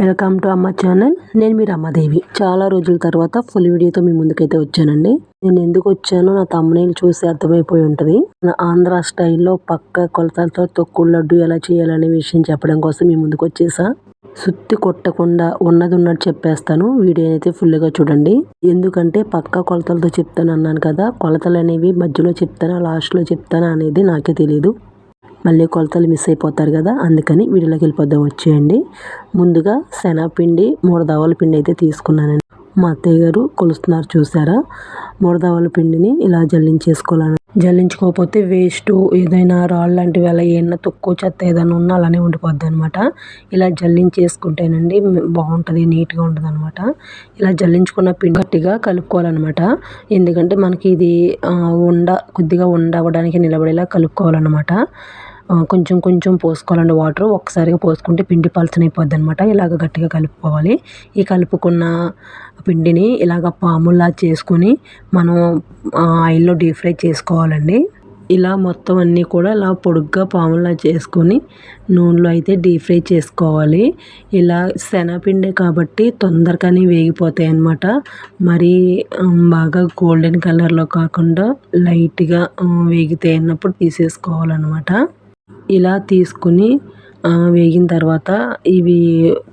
Welcome to అమ్మ channel. నేను మీ రమాదేవి. చాలా రోజుల తర్వాత ఫుల్ వీడియోతో మీ ముందుకైతే వచ్చానండి. నేను ఎందుకు వచ్చానో నా తమ్మునేలు చూసి అర్థమైపోయి ఉంటుంది. నా ఆంధ్ర స్టైల్లో పక్క కొలతలతో తొక్కుడు లడ్డు ఎలా చేయాలనే విషయం చెప్పడం కోసం మీ ముందుకు వచ్చేసా. సుత్తి కొట్టకుండా ఉన్నది ఉన్నట్టు చెప్పేస్తాను. వీడియో అయితే ఫుల్గా చూడండి. ఎందుకంటే పక్క కొలతలతో చెప్తాను అన్నాను కదా, కొలతలు అనేవి మధ్యలో చెప్తానా లాస్ట్లో చెప్తానా అనేది నాకే తెలియదు. మళ్ళీ కొలతలు మిస్ అయిపోతారు కదా, అందుకని వీడియోలోకి వెళ్ళిపోద్దాం. వచ్చేయండి. ముందుగా శనగపిండి 3 దవల పిండి అయితే తీసుకున్నానండి. మా అత్తయ్య గారు కొలుస్తున్నారు చూసారా. 3 దవల పిండిని ఇలా జల్లించేసుకోవాలని. జల్లించుకోకపోతే వేస్ట్ ఏదైనా రాళ్ళు లాంటివి అలా ఏమన్నా తక్కువ చెత్త ఏదైనా ఉన్నా అలానే ఉండిపోద్ది అనమాట. ఇలా జల్లించేసుకుంటేనండి బాగుంటుంది, నీట్గా ఉంటుంది అనమాట. ఇలా జల్లించుకున్న పిండి గట్టిగా కలుపుకోవాలన్నమాట. ఎందుకంటే మనకి ఇది కొద్దిగా అవ్వడానికి నిలబడేలా కలుపుకోవాలన్నమాట. కొంచెం కొంచెం పోసుకోవాలండి వాటర్. ఒక్కసారిగా పోసుకుంటే పిండి పలచనైపోద్ది అనమాట. ఇలాగ గట్టిగా కలుపుకోవాలి. ఈ కలుపుకున్న పిండిని ఇలాగ పాముల్లా చేసుకొని మనం ఆయిల్లో డీప్ ఫ్రై చేసుకోవాలండి. ఇలా మొత్తం అన్నీ కూడా ఇలా పొడుగ్గా పాముల్లా చేసుకొని నూనెలో అయితే డీప్ ఫ్రై చేసుకోవాలి. ఇలా శనగపిండి కాబట్టి తొందరగానే వేగిపోతాయి అన్నమాట. మరీ బాగా గోల్డెన్ కలర్లో కాకుండా లైట్గా వేగితే అన్నప్పుడు తీసేసుకోవాలన్నమాట. ఇలా తీసుకుని వేగిన తర్వాత ఇవి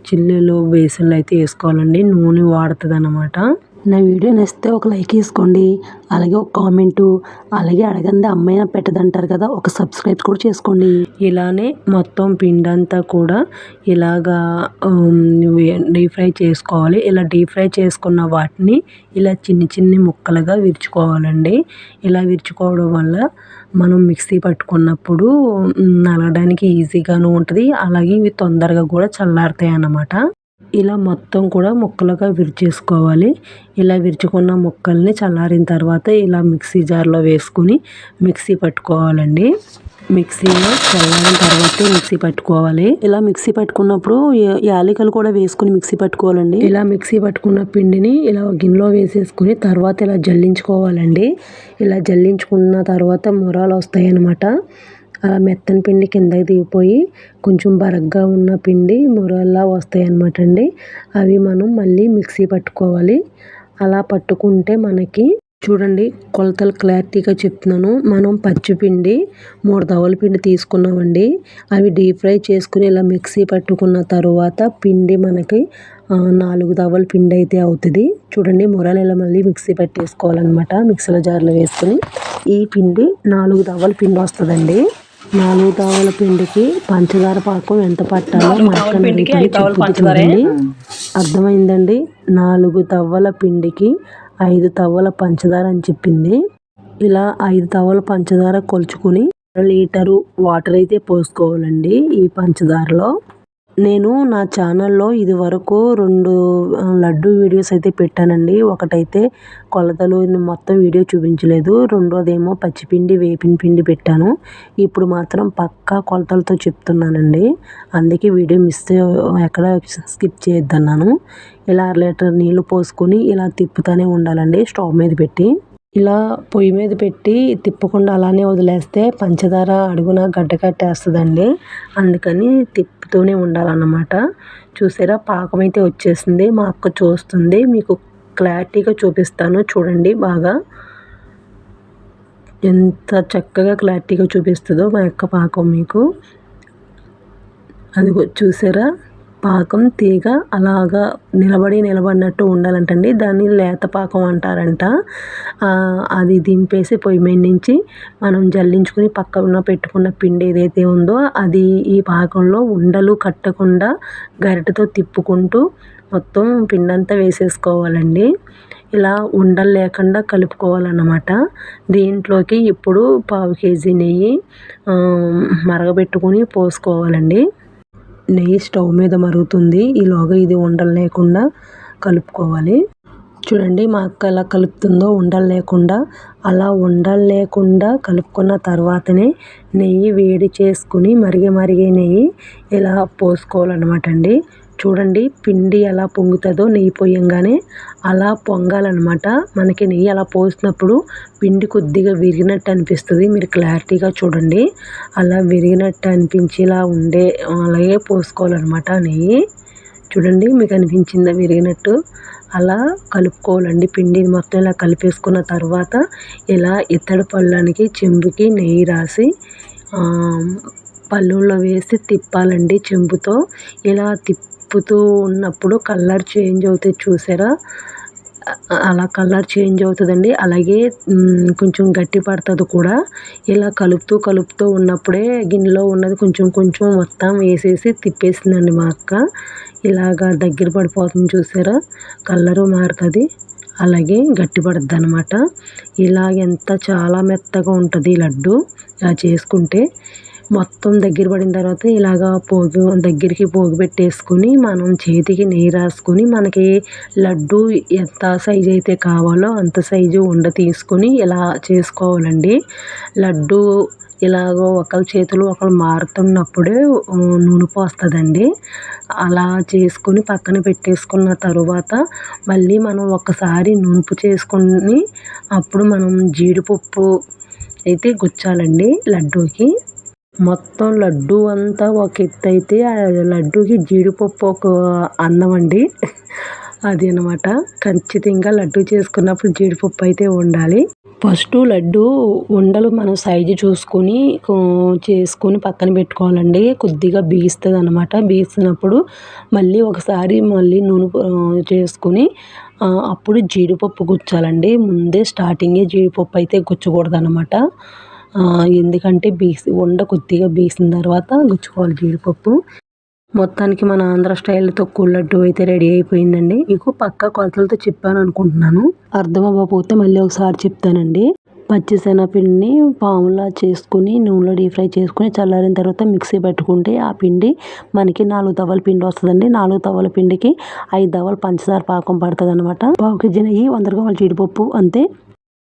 చిల్లులు బేసన్లు అయితే వేసుకోవాలండి. నూనె వాడుతుంది అన్నమాట. నా వీడియో నచ్చితే ఒక లైక్ వేసుకోండి, అలాగే ఒక కామెంటు, అలాగే అడగంది అమ్మాయినా పెట్టదంటారు కదా, ఒక సబ్స్క్రైబ్ కూడా చేసుకోండి. ఇలానే మొత్తం పిండి అంతా కూడా ఇలాగా డీప్ ఫ్రై చేసుకోవాలి. ఇలా డీప్ ఫ్రై చేసుకున్న వాటిని ఇలా చిన్ని ముక్కలుగా విరుచుకోవాలండి. ఇలా విరుచుకోవడం వల్ల మనం మిక్సీ పట్టుకున్నప్పుడు నలగడానికి ఈజీగాను ఉంటుంది, అలాగే ఇవి తొందరగా కూడా చల్లారుతాయి అన్నమాట. ఇలా మొత్తం కూడా ముక్కలుగా విరిచేసుకోవాలి. ఇలా విరుచుకున్న ముక్కల్ని చల్లారిన తర్వాత ఇలా మిక్సీ జార్లో వేసుకుని మిక్సీ పట్టుకోవాలండి. మిక్సీలో చల్లారిన తర్వాత మిక్సీ పట్టుకోవాలి. ఇలా మిక్సీ పట్టుకున్నప్పుడు యాలకులు కూడా వేసుకుని మిక్సీ పట్టుకోవాలండి. ఇలా మిక్సీ పట్టుకున్న పిండిని ఇలా గిన్నెలో వేసేసుకుని తర్వాత ఇలా జల్లించుకోవాలండి. ఇలా జల్లించుకున్న తర్వాత మురాలు వస్తాయి అన్నమాట. అలా మెత్తని పిండి కిందకి దిగిపోయి కొంచెం బరగ్గా ఉన్న పిండి మురల్లా వస్తాయి అన్నమాట అండి. అవి మనం మళ్ళీ మిక్సీ పట్టుకోవాలి. అలా పట్టుకుంటే మనకి చూడండి, కొలతలు క్లారిటీగా చెప్తున్నాను. మనం పచ్చిపిండి 3 దవల పిండి తీసుకున్నామండి. అవి డీప్ ఫ్రై చేసుకుని ఇలా మిక్సీ పట్టుకున్న తర్వాత పిండి మనకి 4 దవల పిండి అయితే అవుతుంది. చూడండి, మురలు ఇలా మళ్ళీ మిక్సీ పట్టేసుకోవాలన్నమాట. మిక్సీలో జార్లో వేసుకుని ఈ పిండి 4 దవల పిండి వస్తుందండి. 4 దవల పిండికి పంచదార పాకం ఎంత పట్టాలో చూడండి. అర్థమైందండి. 4 దవ్వల పిండికి 5 తవ్వల పంచదార అని చెప్పింది. ఇలా 5 తవ్వల పంచదార కొలుచుకుని 1 లీటరు వాటర్ అయితే పోసుకోవాలండి ఈ పంచదారలో. నేను నా ఛానల్లో ఇది వరకు 2 లడ్డు వీడియోస్ అయితే పెట్టానండి. ఒకటైతే కొలతలు మొత్తం వీడియో చూపించలేదు, రెండోదేమో పచ్చిపిండి వేపిన పిండి పెట్టాను. ఇప్పుడు మాత్రం పక్కా కొలతలతో చెప్తున్నానండి, అందుకే వీడియో ఎక్కడ స్కిప్ చేయొద్దన్నాను. ఇలా 1 లీటర్ నీళ్లు పోసుకొని ఇలా తిప్పుతూనే ఉండాలండి స్టవ్ మీద పెట్టి. ఇలా పొయ్యి మీద పెట్టి తిప్పకుండా అలానే వదిలేస్తే పంచదార అడుగున గడ్డ కట్టేస్తుందండి. అందుకని తిప్పుతూనే ఉండాలన్నమాట. చూసారా, పాకం అయితే వచ్చేసింది. మా అక్క చూస్తుంది, మీకు క్లారిటీగా చూపిస్తాను చూడండి. బాగా ఎంత చక్కగా క్లారిటీగా చూపిస్తుందో మా అక్క పాకం మీకు. అది చూసారా, పాకం తీగ అలాగా నిలబడినట్టు ఉండాలంటండి. దాన్ని లేత పాకం అంటారంట. అది దింపేసి పొయ్యి మీద నుంచి మనం జల్లించుకుని పక్కన పెట్టుకున్న పిండి ఏదైతే ఉందో అది ఈ పాకంలో ఉండలు కట్టకుండా గరిటెతో తిప్పుకుంటూ మొత్తం పిండి అంతా వేసేసుకోవాలండి. ఇలా ఉండలు లేకుండా కలుపుకోవాలన్నమాట. దీంట్లోకి ఇప్పుడు 1/2 కేజీ నెయ్యి మరగబెట్టుకుని పోసుకోవాలండి. నెయ్యి స్టవ్ మీద మరుగుతుంది. ఈలోగా ఇది ఉండలు లేకుండా కలుపుకోవాలి. చూడండి, మా అక్క ఎలా కలుపుతుందో ఉండలు లేకుండా. అలా ఉండలు లేకుండా కలుపుకున్న తర్వాతనే నెయ్యి వేడి చేసుకుని మరిగే నెయ్యి ఇలా పోసుకోవాలన్నమాట అండి. చూడండి, పిండి ఎలా పొంగుతుందో నెయ్యి పోయంగానే అలా పొంగాలన్నమాట. మనకి నెయ్యి అలా పోసినప్పుడు పిండి కొద్దిగా విరిగినట్టు అనిపిస్తుంది. మీరు క్లారిటీగా చూడండి, అలా విరిగినట్టు అనిపించేలా అలాగే పోసుకోవాలన్నమాట నెయ్యి. చూడండి మీకు అనిపించిందా విరిగినట్టు? అలా కలుపుకోవాలండి. పిండిని మొత్తం ఇలా కలిపేసుకున్న తర్వాత ఇలా ఇత్తడి పళ్ళానికి చెంబుకి నెయ్యి రాసి పళ్ళులో వేసి తిప్పాలండి చెంబుతో. ఇలా తిప్పుతూ ఉన్నప్పుడు కలర్ చేంజ్ అవుతుంది చూసారా? అలా కలర్ చేంజ్ అవుతుందండి. అలాగే కొంచెం గట్టి పడుతుంది కూడా. ఇలా కలుపుతూ ఉన్నప్పుడే గిన్నెలో ఉన్నది కొంచెం కొంచెం మొత్తం వేసేసి తిప్పేసిందండి మా అక్క. ఇలాగా దగ్గర పడిపోతుంది చూసారా? కలరు మారుతుంది, అలాగే గట్టి పడుద్ది అనమాట. ఇలా చాలా మెత్తగా ఉంటుంది లడ్డు ఇలా చేసుకుంటే. మొత్తం దగ్గర పడిన తర్వాత ఇలాగా దగ్గరికి పోగు పెట్టేసుకొని మనం చేతికి నెయ్యి రాసుకొని మనకి లడ్డు ఎంత సైజు అయితే కావాలో అంత సైజు ఉండ తీసుకొని ఇలా చేసుకోవాలండి. లడ్డు ఇలాగో ఒకరి చేతులు ఒకరు మారుతున్నప్పుడే నూనె పోస్తుందండి. అలా చేసుకొని పక్కన పెట్టేసుకున్న తరువాత మళ్ళీ మనం ఒకసారి నూనె చేసుకొని అప్పుడు మనం జీడిపప్పు అయితే గుచ్చాలండి లడ్డూకి. మొత్తం లడ్డు అంతా ఒక ఎత్తు అయితే ఆ లడ్డూకి జీడిపప్పు ఒక అందం అండి. అది అనమాట. ఖచ్చితంగా లడ్డు చేసుకున్నప్పుడు జీడిపప్పు అయితే ఉండాలి. ఫస్ట్ లడ్డు ఉండలు మనం సైజు చూసుకొని చేసుకొని పక్కన పెట్టుకోవాలండి. కొద్దిగా బిగిస్తుంది అనమాట. బిగిస్తున్నప్పుడు ఒకసారి నూనె చేసుకొని అప్పుడు జీడిపప్పు గుచ్చాలండి. ముందే స్టార్టింగే జీడిపప్పు అయితే గుచ్చకూడదు అనమాట. ఎందుకంటే ఉండ కొద్దిగా బీసిన తర్వాత గుచ్చుకోవాలి జీడిపప్పు. మొత్తానికి మన ఆంధ్ర స్టైల్ తొక్కుడు లడ్డు అయితే రెడీ అయిపోయిందండి. మీకు పక్కా కొలతలతో చెప్పాను అనుకుంటున్నాను. అర్థం అవ్వకపోతే మళ్ళీ ఒకసారి చెప్తానండి. పచ్చిశనగపిండిని పాములా చేసుకుని నూనెలో డీప్ ఫ్రై చేసుకుని చల్లారిన తర్వాత మిక్సీ పెట్టుకుంటే ఆ పిండి మనకి 4 తవ్వల పిండి వస్తుందండి. 4 తవ్వల పిండికి 5 తవ్వల పంచదార పాకం పడుతుంది అనమాట. 1/2 కేజీ నెయ్యి, 100 గ్రాముల జీడిపప్పు అంతే.